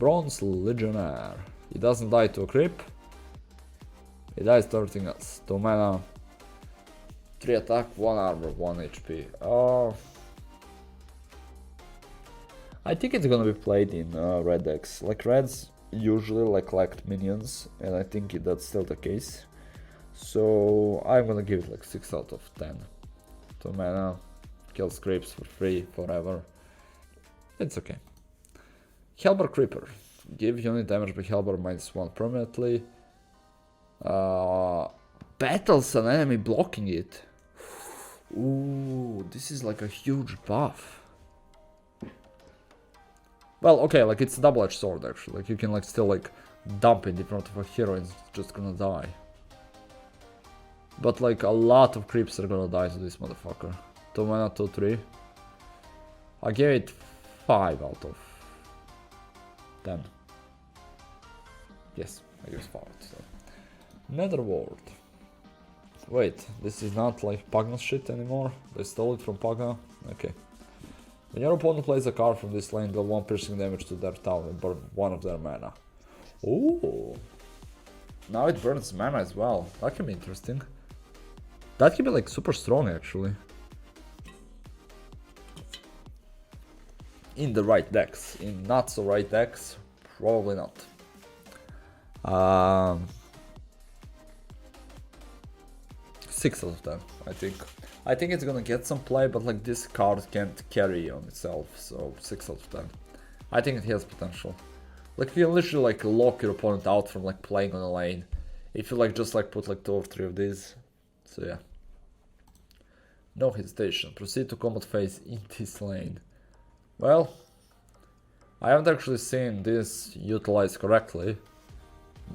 Bronze Legionnaire. He doesn't die to a creep. He dies to everything else. 2 mana, 3 attack, 1 armor, 1 HP. I think it's gonna be played in red decks. Like reds usually like collect minions, and I think that's still the case. So I'm gonna give it like 6 out of 10. 2 mana, kills creeps for free forever. It's okay. Hellbar Creeper. Give unit damage by Hellbar -1 permanently. Battles an enemy blocking it. Ooh, this is like a huge buff. Well, okay, like it's a double-edged sword actually. Like you can like still like dump it in front of a hero and it's just gonna die. But like a lot of creeps are gonna die to this motherfucker. 2 mana, 2/3. I gave it 5 out of 10. Yes, I gave it 5 out of 10. Nether Ward. Wait, this is not like Pugna's shit anymore? They stole it from Pugna? Okay. When your opponent plays a card from this lane, deal 1 piercing damage to their tower and burn 1 of their mana. Ooh. Now it burns mana as well. That can be interesting. That can be like super strong actually. In the right decks. In not so right decks, probably not. 6 out of 10, I think. I think it's gonna get some play, but like this card can't carry on itself, so 6 out of 10. I think it has potential. Like you can literally like lock your opponent out from like playing on a lane. If you like just like put like 2 or 3 of these. So yeah. No hesitation. Proceed to combat phase in this lane. Well, I haven't actually seen this utilized correctly.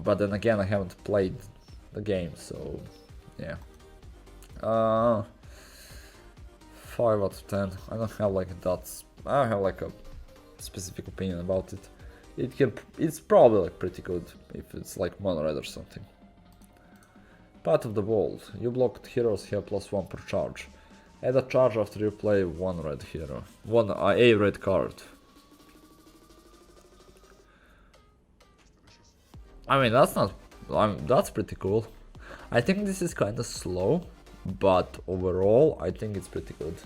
But then again, I haven't played the game, so yeah. 5 out of 10. I don't have like that. I don't have like a specific opinion about it. It's probably like pretty good if it's like mono red or something. Path of the Vault. You blocked heroes have +1 per charge. Add a charge after you play 1 red hero. A red card. I mean that's pretty cool. I think this is kinda slow, but overall I think it's pretty good.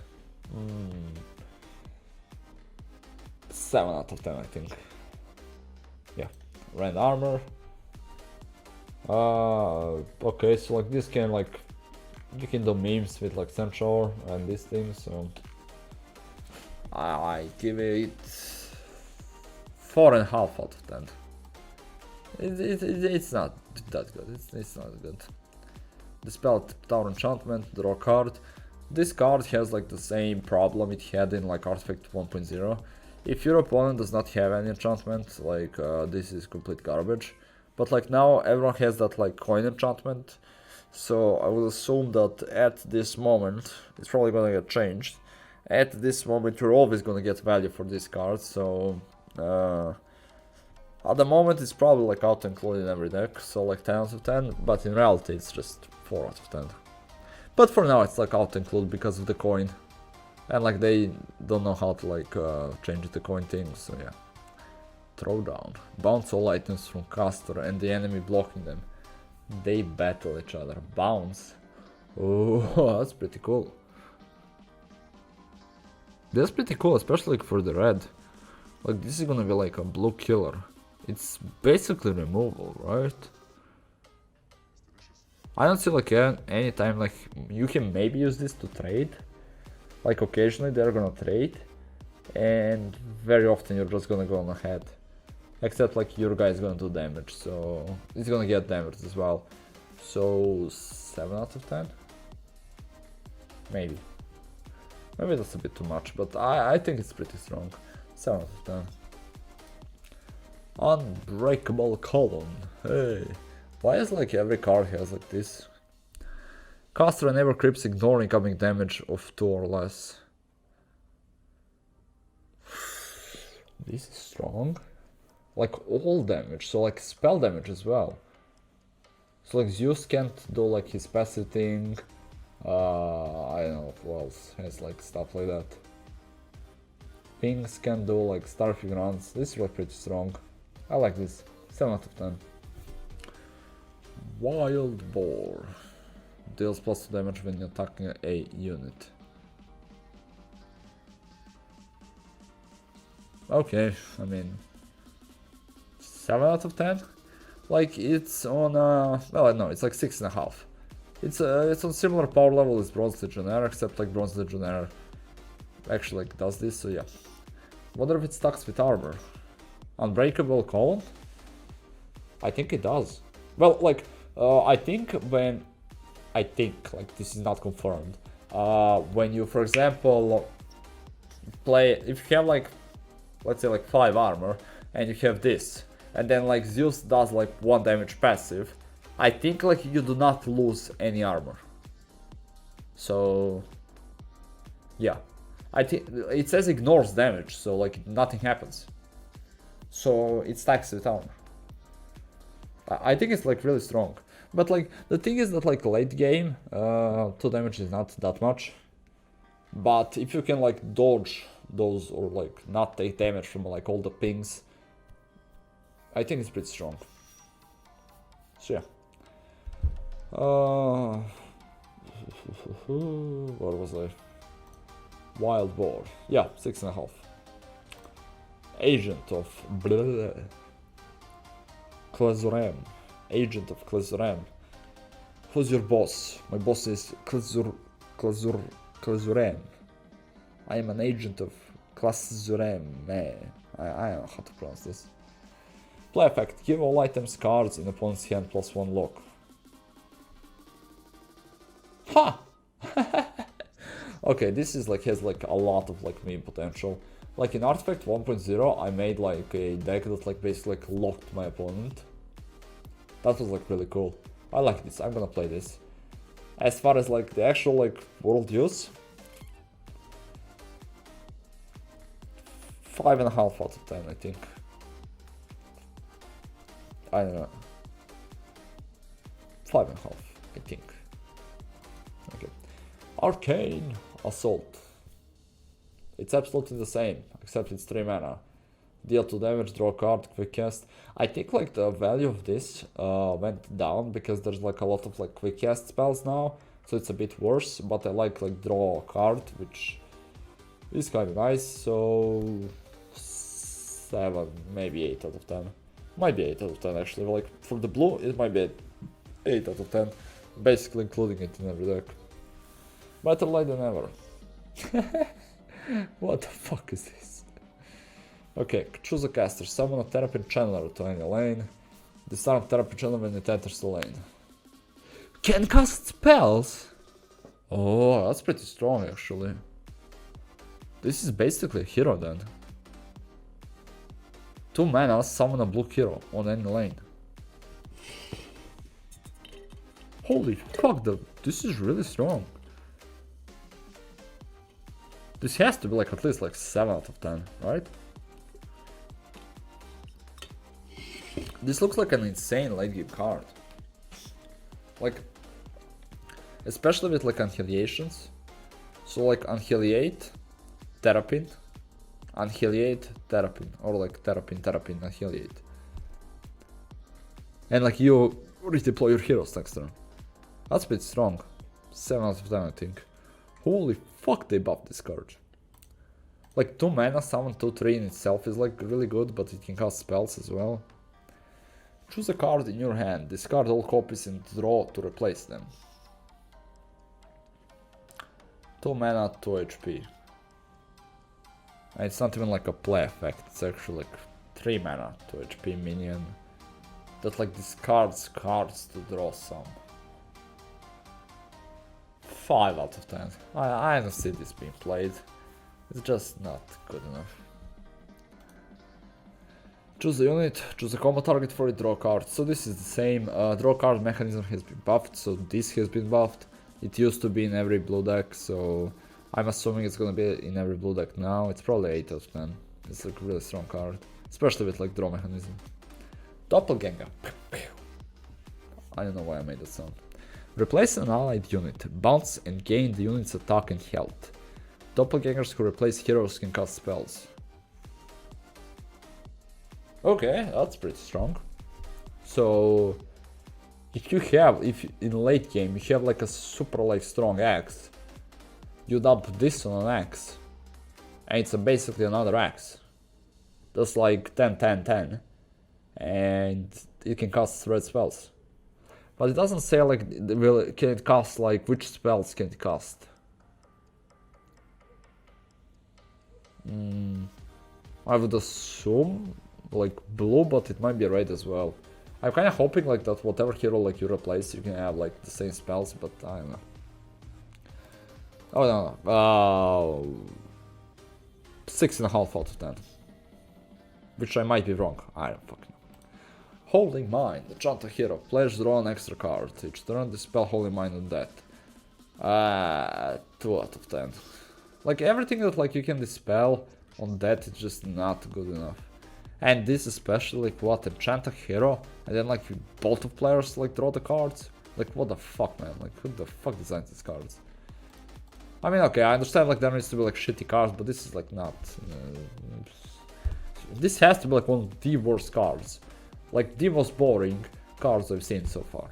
7 out of 10 I think. Yeah. Red armor. Okay, so like this can like you can do memes with like Centaur and these things, so I give it 4.5 out of 10. It's not that good. It's not good. Dispel Tower Enchantment, draw card. This card has like the same problem it had in like Artifact 1.0. If your opponent does not have any enchantment, like this is complete garbage. But like now everyone has that like coin enchantment. So I will assume that at this moment, it's probably gonna get changed. At this moment you're always gonna get value for this card, so at the moment it's probably like auto-included in every deck, so like 10 out of 10, but in reality it's just 4 out of 10. But for now it's like auto-include because of the coin. And like they don't know how to like change the coin thing, so yeah. Throwdown. Bounce all items from caster and the enemy blocking them. They battle each other. Bounce. Oh, that's pretty cool. That's pretty cool, especially like for the red. Like this is gonna be like a blue killer. It's basically removal, right? I don't see like any time like you can maybe use this to trade. Like occasionally they're gonna trade, and very often you're just gonna go on ahead. Except like your guy is gonna do damage, so he's gonna get damage as well. So 7 out of 10? Maybe. Maybe that's a bit too much, but I think it's pretty strong. 7 out of 10. Unbreakable Column. Hey. Why is like every card has like this? Caster enable creeps ignore incoming damage of 2 or less. This is strong. Like all damage, so like spell damage as well. So like Zeus can't do like his passive thing. I don't know who else has like stuff like that. Pings can do like Starfig runs. This is like pretty strong. I like this. 7 out of 10. Wild Boar. Deals +2 damage when attacking a unit. Okay, I mean, 7 out of 10. Like it's on well, no, it's like 6.5. It's on similar power level as Bronze Legionnaire, except like Bronze Legionnaire actually like does this. So yeah. Wonder if it stacks with armor. Unbreakable column? I think it does. Well, like I think like this is not confirmed. When you, for example, play, if you have like, let's say like 5 armor and you have this, and then like Zeus does like 1 damage passive, I think like you do not lose any armor. So yeah, I think it says ignores damage, so like nothing happens. So it stacks with armor. I think it's like really strong. But like the thing is that like late game, 2 damage is not that much. But if you can like dodge those or like not take damage from like all the pings, I think it's pretty strong. So yeah. What was I? Wild Boar. Yeah, 6.5. Agent of Klazurem. Agent of Klazurem. Who's your boss? My boss is Klazurem. I am an agent of Klazurem. I don't know how to pronounce this. Play effect. Give all items cards in opponent's hand +1 lock. Ha! Okay, this is like has like a lot of like meme potential. Like in Artifact 1.0, I made like a deck that like basically like locked my opponent. That was like really cool. I like this. I'm gonna play this. As far as like the actual like world use, 5.5 out of 10, I think. I don't know. 5.5, I think. Okay. Arcane Assault. It's absolutely the same, except it's 3 mana. Deal 2 damage, draw a card, quick cast. I think like the value of this went down because there's like a lot of like quick cast spells now, so it's a bit worse. But I like draw a card, which is kind of nice. So 7, maybe 8 out of 10. Might be 8 out of 10 actually. Like for the blue, it might be 8 out of 10, basically including it in every deck. Better late than ever. What the fuck is this? Okay, choose a caster. Summon a Therapy Channeler to any lane. Disarm Therapy Channeler when it enters the lane. Can cast spells? Oh, that's pretty strong actually. This is basically a hero then. 2 mana, summon a blue hero on any lane. Holy fuck, this is really strong. This has to be like at least like 7 out of 10, right? This looks like an insane late game card. Like, especially with like Annihilations. So like Annihilate, Terrapin, Annihilate, Terrapin, or like Terrapin, Annihilate. And like you redeploy your heroes next turn. That's a bit strong. 7 out of 10 I think. Holy fuck, they buffed this card. Like 2 mana, summon 2/3 in itself is like really good, but it can cast spells as well. Choose a card in your hand, discard all copies and draw to replace them. 2 mana, 2 HP. And it's not even like a play effect, it's actually like 3 mana, 2 HP minion that like discards cards to draw some. 5 out of 10. I don't see this being played. It's just not good enough. Choose a unit, choose a combo target for it, draw a card. So this is the same. Draw card mechanism has been buffed, so this has been buffed. It used to be in every blue deck, so I'm assuming it's gonna be in every blue deck now. It's probably 8 out of 10. It's like a really strong card, especially with like draw mechanism. Doppelganger. I don't know why I made that sound. Replace an allied unit, bounce and gain the unit's attack and health. Doppelgangers who replace heroes can cast spells. Okay, that's pretty strong. So if you have, if in late game you have like a super like strong axe, you dump this on an axe, and it's basically another axe. That's like 10, 10, 10, and it can cast red spells. But it doesn't say like, can it cast like, which spells can it cast? I would assume like blue, but it might be red as well. I'm kind of hoping like that whatever hero like you replace, you can have like the same spells, but I don't know. Oh no, 6.5 out of 10. Which I might be wrong, I don't fucking know. Howling Mind, the Chanta hero. Players draw an extra card. Each turn dispel Howling Mind on that. 2 out of 10. Like everything that like you can dispel on that is just not good enough. And this especially like what, a Chanta hero, and then like both of players like draw the cards. Like what the fuck, man? Like who the fuck designed these cards? I mean, okay, I understand like there needs to be like shitty cards, but this is like not. This has to be like one of the worst cards. Like the most boring cards I've seen so far.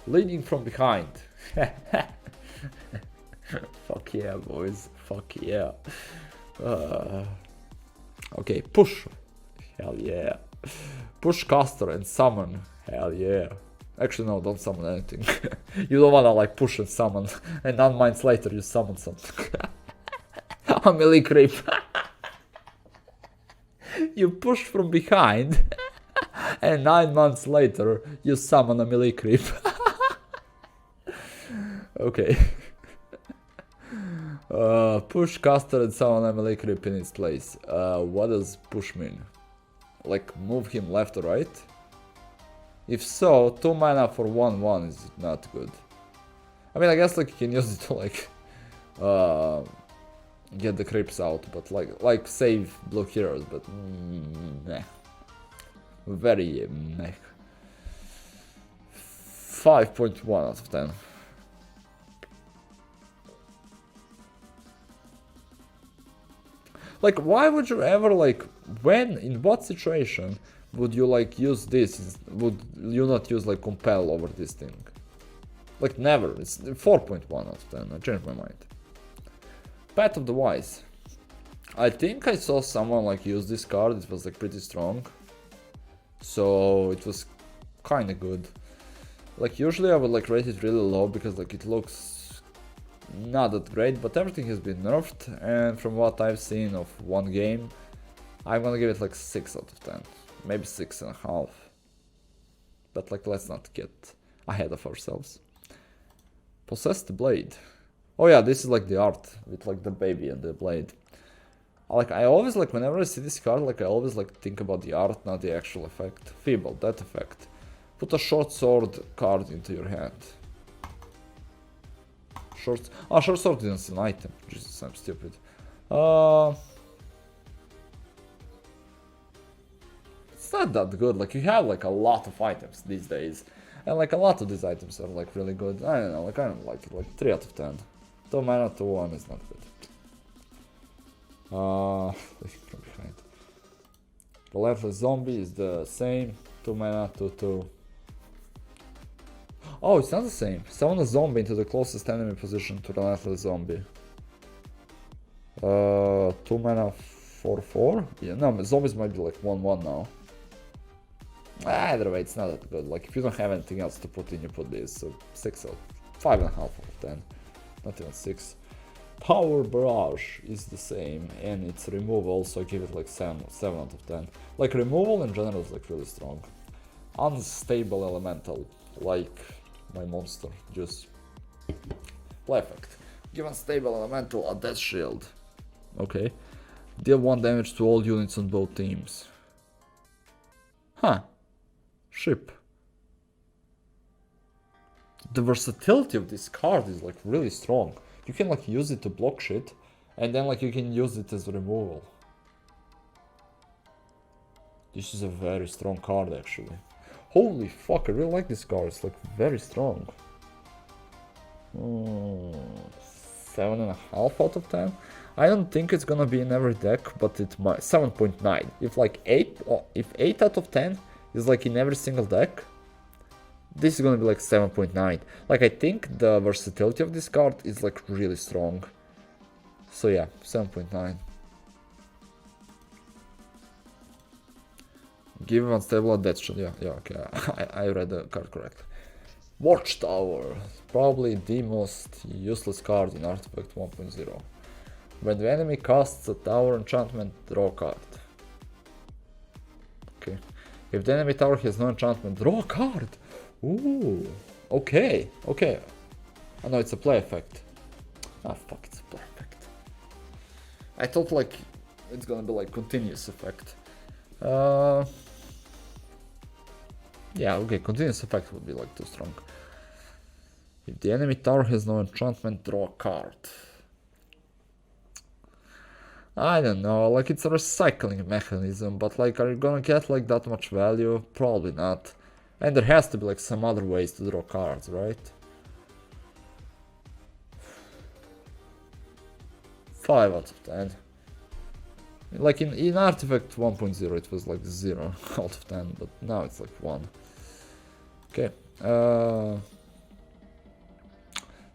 Leading from behind. Fuck yeah, boys. Fuck yeah. Okay, push. Hell yeah. Push caster and summon. Hell yeah. Actually, no, don't summon anything. You don't wanna like push and summon, and 9 minutes later you summon something. A melee creep. You push from behind, and 9 months later you summon a melee creep. Okay. Push caster and summon a melee creep in its place. What does push mean? Like move him left or right? If so, 2 mana for 1/1 is not good. I mean, I guess like you can use it to like get the creeps out, but like save blue heroes, but meh. Very meh. 5.1 out of 10. Like, why would you ever like, in what situation would you like use this? Would you not use like compel over this thing? Like never. It's 4.1 out of 10. I changed my mind. Path of the Wise. I think I saw someone like use this card. It was like pretty strong, so it was kind of good. Like usually I would like rate it really low because like it looks not that great, but everything has been nerfed, and from what I've seen of one game, I'm gonna give it like 6 out of 10, maybe 6.5. But like let's not get ahead of ourselves. Possessed Blade. Oh yeah, this is like the art with like the baby and the blade. Like I always like whenever I see this card, like I always like think about the art, not the actual effect. Feeble, that effect. Put a short sword card into your hand. Short sword isn't an item. Jesus, I'm stupid. It's not that good. Like you have like a lot of items these days, and like a lot of these items are like really good. I don't know. Like I don't like it. Like 3 out of 10. 2 mana to 1 is not good. From behind. Relentless Zombie is the same. 2 mana to 2. Oh, it's not the same. Summon a zombie into the closest enemy position to Relentless Zombie. 2 mana 4/4? Yeah, no, zombies might be like 1/1 now. Either way, it's not that good. Like, if you don't have anything else to put in, you put this. So 6 out, 5.5 out of 10. Not even 6. Power Barrage is the same, and its removal, so I give it like 7 out of 10. Like, removal in general is like really strong. Unstable Elemental, like my monster, just play effect. Give unstable elemental a death shield. Okay. Deal 1 damage to all units on both teams. Huh. Ship. The versatility of this card is like really strong. You can like use it to block shit, and then like you can use it as removal. This is a very strong card actually. Holy fuck, I really like this card, it's like very strong. 7 7.5 out of 10. I don't think it's gonna be in every deck, but it might. 7.9. If like 8 out of 10 is like in every single deck, this is gonna be like 7.9. Like I think the versatility of this card is like really strong. So yeah, 7.9. Give him unstable at death shot. Yeah, okay. I read the card correctly. Watchtower. Probably the most useless card in Artifact 1.0. When the enemy casts a tower enchantment, draw a card. Okay. If the enemy tower has no enchantment, draw a card. Ooh. Okay. Oh no, it's a play effect. Ah, fuck, it's a play effect. I thought like it's gonna be like continuous effect. Yeah, okay, continuous effect would be like too strong. If the enemy tower has no enchantment, draw a card. I don't know, like it's a recycling mechanism, but like are you gonna get like that much value? Probably not. And there has to be like some other ways to draw cards, right? 5 out of 10. Like in Artifact 1.0 it was like 0 out of 10, but now it's like 1. Okay.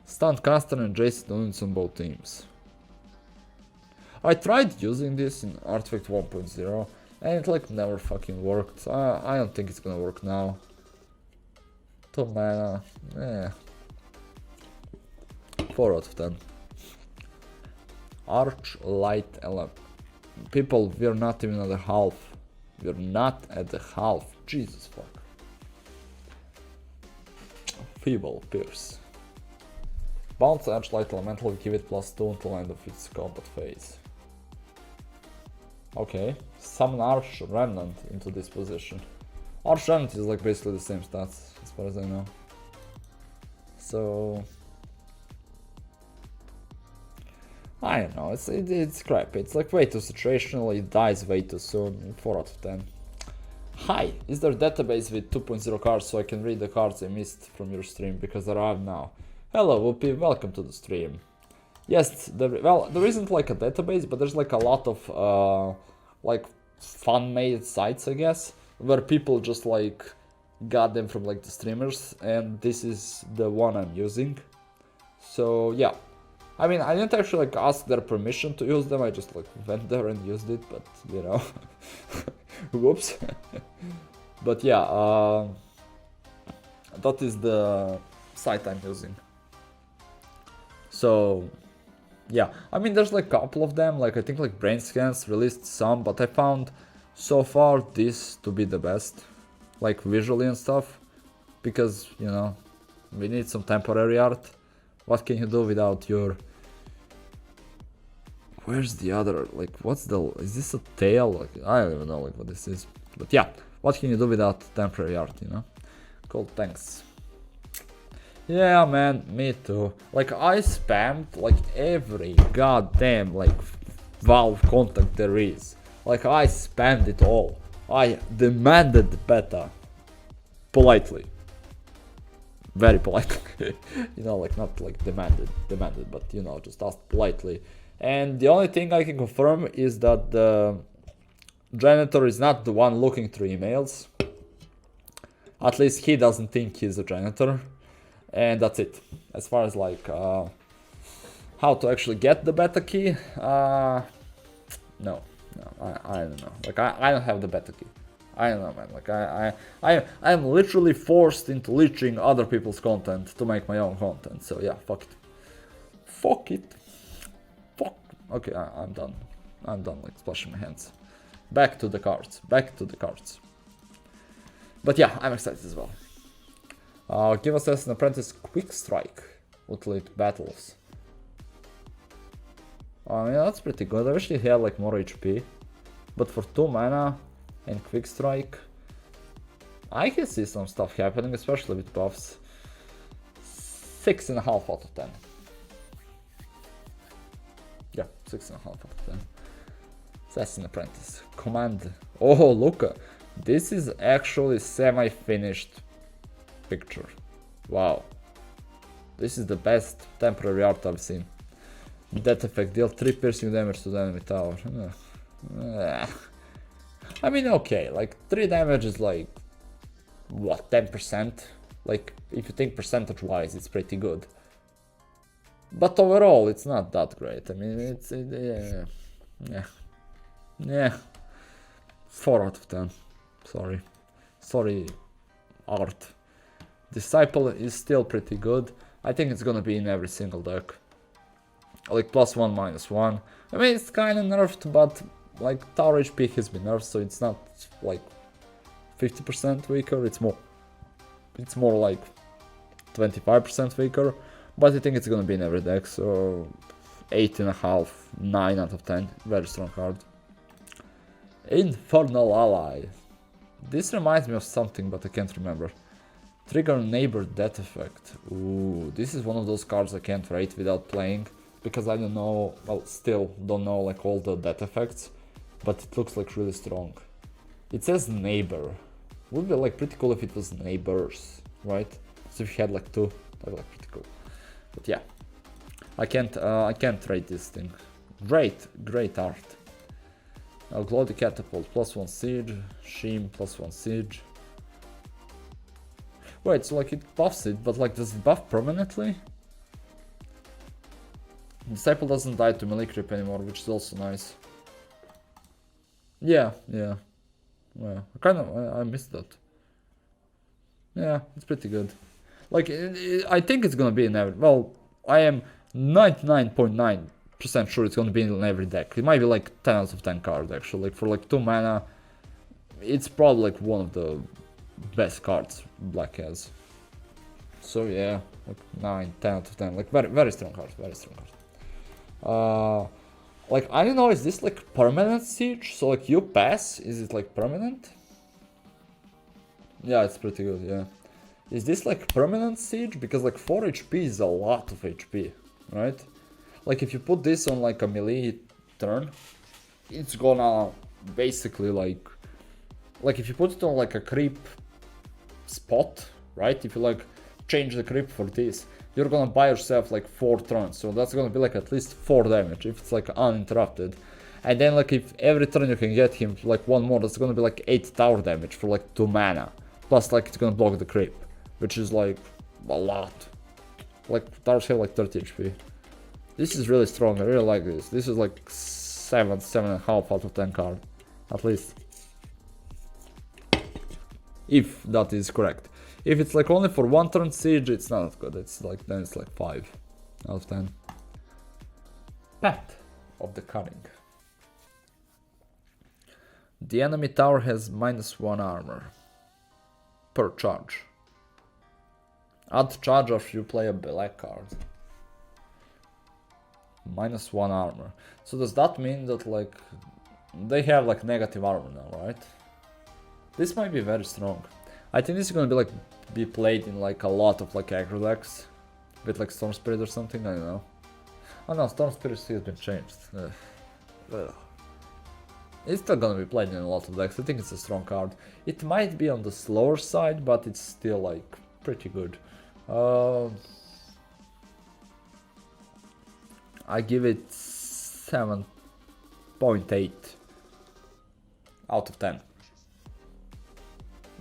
Stunt Caster and Jason units on both teams. I tried using this in Artifact 1.0 and it like never fucking worked. I don't think it's gonna work now. 2 mana, 4 out of 10. Arch Light Element. People, we're not even at the half. We're not at the half. Jesus fuck. Feeble Pierce. Bounce Arch Light Elemental, give it +2 until end of its combat phase. Okay, summon Arch Remnant into this position. Arch Remnant is like basically the same stats, as far as I know. So I don't know, it's crap. It's like way too situational, it dies way too soon. 4 out of 10. Hi, is there a database with 2.0 cards so I can read the cards I missed from your stream because I arrived now? Hello Whoopi, welcome to the stream. Yes, there isn't like a database, but there's like a lot of like fan-made sites, I guess, where people just like got them from like the streamers, and this is the one I'm using. So yeah, I mean, I didn't actually like ask their permission to use them, I just like went there and used it, but you know, whoops. But yeah, that is the site I'm using. So yeah, I mean, there's like a couple of them, like I think like Brain Scans released some, but I found so far this to be the best, like visually and stuff, because, you know, we need some temporary art. What can you do without your... Where's the other, like, what's the... Is this a tail? Like, I don't even know like what this is. But yeah, what can you do without temporary art, you know? Cool, thanks. Yeah, man, me too. Like, I spammed, like, every goddamn, like, Valve contact there is. Like, I spammed it all. I demanded beta. Politely. Very politely. You know, like, not, like, demanded, but, you know, just asked politely. And the only thing I can confirm is that the janitor is not the one looking through emails. At least he doesn't think he's a janitor. And that's it. As far as like how to actually get the beta key, no, I don't know. Like I don't have the beta key. I don't know, man. Like I'm literally forced into leeching other people's content to make my own content. So yeah, fuck it. Fuck it. Fuck. Okay, I'm done. I'm done like splashing my hands. Back to the cards. Back to the cards. But yeah, I'm excited as well. Give Assassin Apprentice Quick Strike. Ultimate Battles. I mean, that's pretty good. I wish he had like more HP. But for 2 mana and Quick Strike, I can see some stuff happening, especially with buffs. 6.5 out of 10. Yeah, 6.5 out of 10. Assassin Apprentice. Command. Oh, look. This is actually semi-finished picture. Wow. This is the best temporary art I've seen. That effect, deal 3 piercing damage to the enemy tower. I mean, okay, like 3 damage is like, what, 10%? Like, if you think percentage wise, it's pretty good. But overall, it's not that great. I mean, yeah. 4 out of 10. Sorry, art. Disciple is still pretty good. I think it's gonna be in every single deck. Like +1, -1. I mean, it's kinda nerfed, but like tower HP has been nerfed, so it's not like 50% weaker. It's more like 25% weaker. But I think it's gonna be in every deck, so 8.5, 9 out of 10. Very strong card. Infernal Ally. This reminds me of something, but I can't remember. Trigger Neighbor Death Effect. Ooh, this is one of those cards I can't rate without playing, because I don't know, well, still don't know like all the death effects, but it looks like really strong. It says neighbor. Would be like pretty cool if it was neighbors, right? So if you had like 2, that would be like pretty cool. But yeah, I can't rate this thing. Great art. Oglodi Catapult, +1 siege. Sheem, +1 siege. Wait, so like it buffs it, but like does it buff permanently? Disciple doesn't die to melee creep anymore, which is also nice. Yeah. Well, I missed that. Yeah, it's pretty good. Like, I think it's gonna be in every... Well, I am 99.9% sure it's gonna be in every deck. It might be like 10 out of 10 cards, actually. Like, for like 2 mana, it's probably like one of the best cards Black has. So yeah, like 9, 10 out of 10. Like, very strong card, like, I don't know, is this like permanent siege? So like you pass, is it like permanent? Yeah, it's pretty good, yeah. Is this like permanent siege? Because like 4 HP is a lot of HP, right? Like if you put this on like a melee turn, it's gonna basically like if you put it on like a creep spot, right? If you like change the creep for this, you're gonna buy yourself like 4 turns, so that's gonna be like at least 4 damage if it's like uninterrupted. And then like if every turn you can get him like 1 more, that's gonna be like 8 tower damage for like 2 mana. Plus like it's gonna block the creep, which is like a lot. Like towers have like 30 HP. This is really strong, I really like this. This is like 7.5 out of 10 card, at least. If that is correct. If it's like only for 1 turn siege, it's not that good. It's like, then it's like 5 out of 10. Path of the Cunning. The enemy tower has -1 armor per charge. Add charge after you play a black card. -1 armor. So does that mean that like they have like negative armor now, right? This might be very strong. I think this is gonna be played in like a lot of like aggro decks, with like Storm Spirit or something. I don't know. Oh no, Storm Spirit has been changed. It's still gonna be played in a lot of decks. I think it's a strong card. It might be on the slower side, but it's still like pretty good. I give it 7.8 out of 10.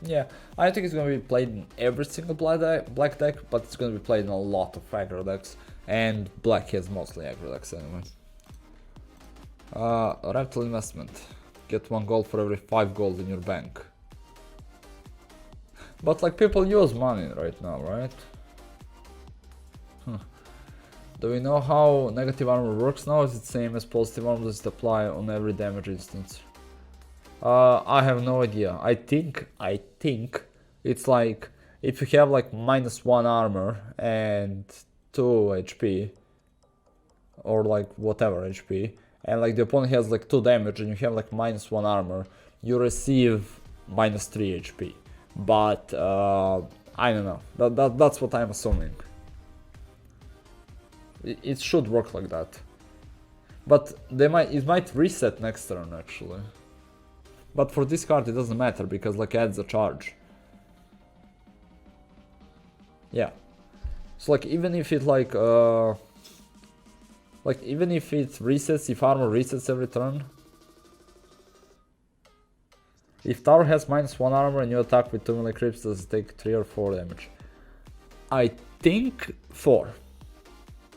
Yeah, I think it's gonna be played in every single black deck, but it's gonna be played in a lot of aggro decks, and black has mostly aggro decks anyway. Rental investment. Get 1 gold for every 5 gold in your bank. But like people use money right now, right? Do we know how negative armor works now? Is it same as positive armor? Does it apply on every damage instance? I have no idea. I think it's like if you have like -1 armor and 2 HP, or like whatever HP, and like the opponent has like 2 damage and you have like -1 armor, you receive -3 HP. But I don't know. That's what I'm assuming. It should work like that. But it might reset next turn actually. But for this card it doesn't matter because like it adds a charge. Yeah. So like even if it like Like, even if it resets, if armor resets every turn. If tower has -1 armor and you attack with 2 melee creeps, does it take 3 or 4 damage? I think 4.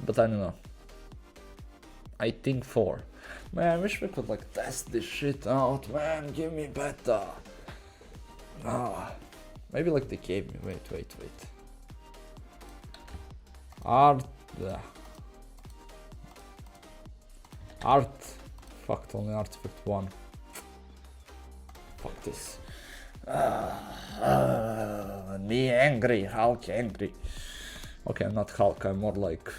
But I don't know. I think 4. Man, I wish we could like test this shit out, man. Give me beta. Maybe like they gave me. Wait. Art. Art. Fucked, only artifact 1. Fuck this. Me angry, Hulk angry. Okay, I'm not Hulk, I'm more like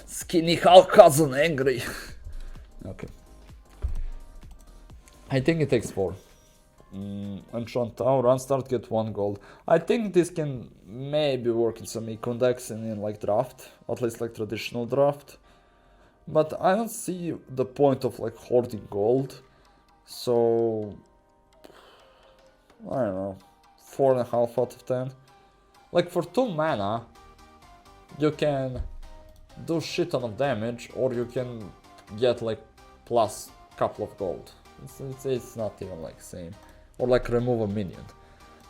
skinny Hulk cousin angry. Okay. I think it takes 4. Enchant Tower, Unstart, get 1 gold. I think this can maybe work in some econ decks and in like draft, at least like traditional draft. But I don't see the point of like hoarding gold. So I don't know, 4.5 out of 10. Like for 2 mana, you can do shit ton of damage, or you can get like plus couple of gold. It's not even like same. Or like remove a minion.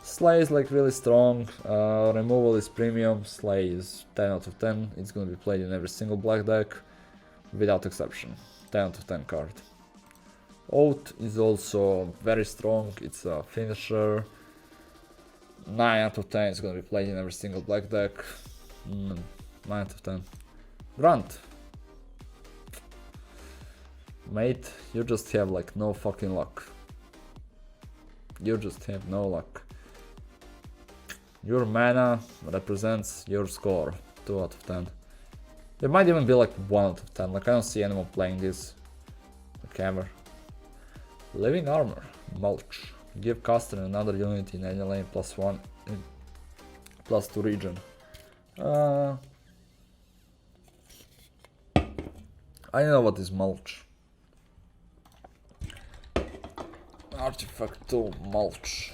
Slay is like really strong, removal is premium, Slay is 10 out of 10. It's gonna be played in every single black deck, without exception. 10 out of 10 card. Oath is also very strong, it's a finisher. 9 out of 10 is gonna be played in every single black deck. 9 out of 10. Grunt. Mate, you just have like no fucking luck. You just have no luck. Your mana represents your score. 2 out of 10. It might even be like 1 out of 10. Like I don't see anyone playing this. Like ever. Living Armor. Mulch. Give caster another unit in any lane +1 +2 region. I don't know what is Mulch. Artifact 2 Mulch.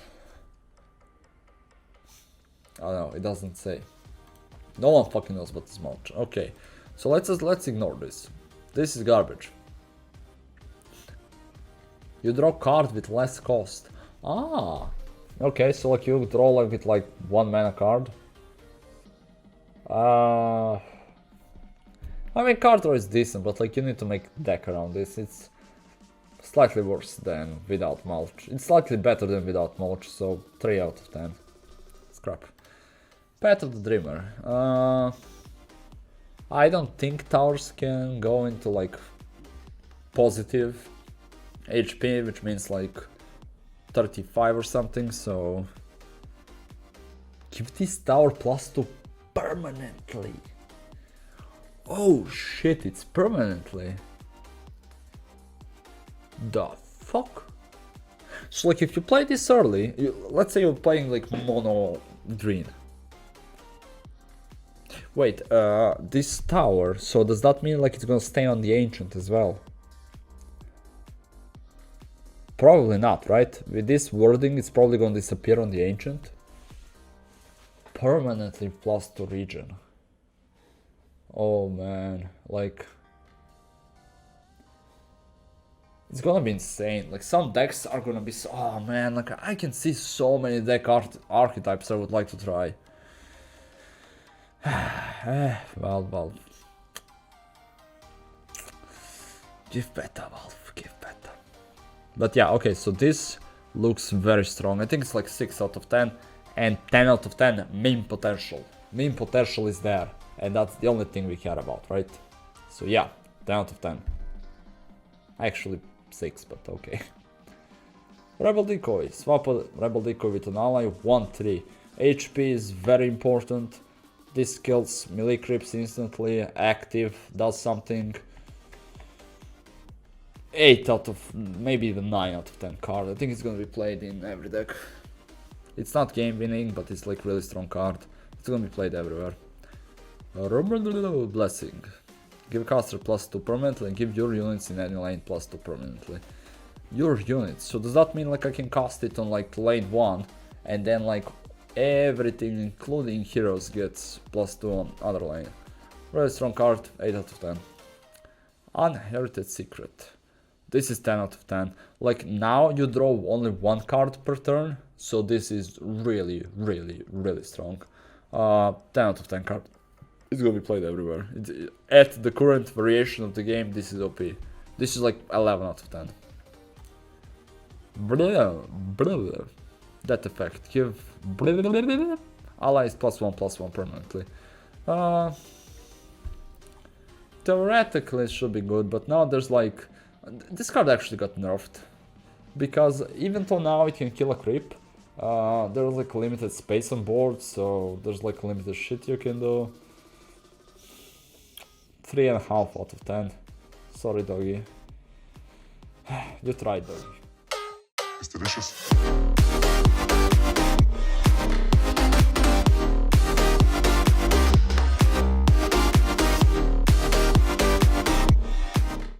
I don't know, it doesn't say. No one fucking knows what is Mulch. Okay, so let's ignore this. This is garbage. You draw card with less cost. Okay, so like you draw like with like 1 mana card. I mean, card draw is decent, but like you need to make deck around this. It's slightly worse than without Mulch. It's slightly better than without Mulch, so 3 out of 10. Scrap. Path of the Dreamer. I don't think towers can go into like positive HP, which means like 35 or something, so give this tower +2 permanently. Oh shit, it's permanently. The fuck? So like if you play this early, let's say you're playing like mono green. Wait, this tower, so does that mean like it's gonna stay on the ancient as well? Probably not, right? With this wording, it's probably gonna disappear on the ancient. Permanently +2 region. Oh man, like it's gonna be insane. Like some decks are gonna be so, oh man, like I can see so many deck archetypes I would like to try. Well. Give beta, Valve, give beta. But yeah, okay, so this looks very strong. I think it's like 6 out of 10 and 10 out of 10 main potential. Main potential is there, and that's the only thing we care about, right? So yeah, 10 out of 10. Actually 6, but okay. Rebel Decoy. Swap a Rebel Decoy with an ally, 1-3. HP is very important. This kills melee creeps instantly, active, does something. 8 out of, maybe even 9 out of 10 card. I think it's gonna be played in every deck. It's not game winning, but it's like really strong card. It's gonna be played everywhere. Blessing. Give caster +2 permanently and give your units in any lane +2 permanently. Your units, so does that mean like I can cast it on like lane 1 and then like everything including heroes gets +2 on other lane? Really strong card, 8 out of 10. Unherited Secret. This is 10 out of 10. Like, now you draw only one card per turn, so this is really, really, really strong. 10 out of 10 card. It's gonna be played everywhere. At the current variation of the game, this is OP. This is like 11 out of 10. That effect. Give allies +1/+1 permanently. Theoretically it should be good, but now there's like... This card actually got nerfed. Because even though now it can kill a creep, there's like limited space on board, so there's like limited shit you can do. 3.5 out of 10. Sorry, doggy. You tried, doggy. It's delicious.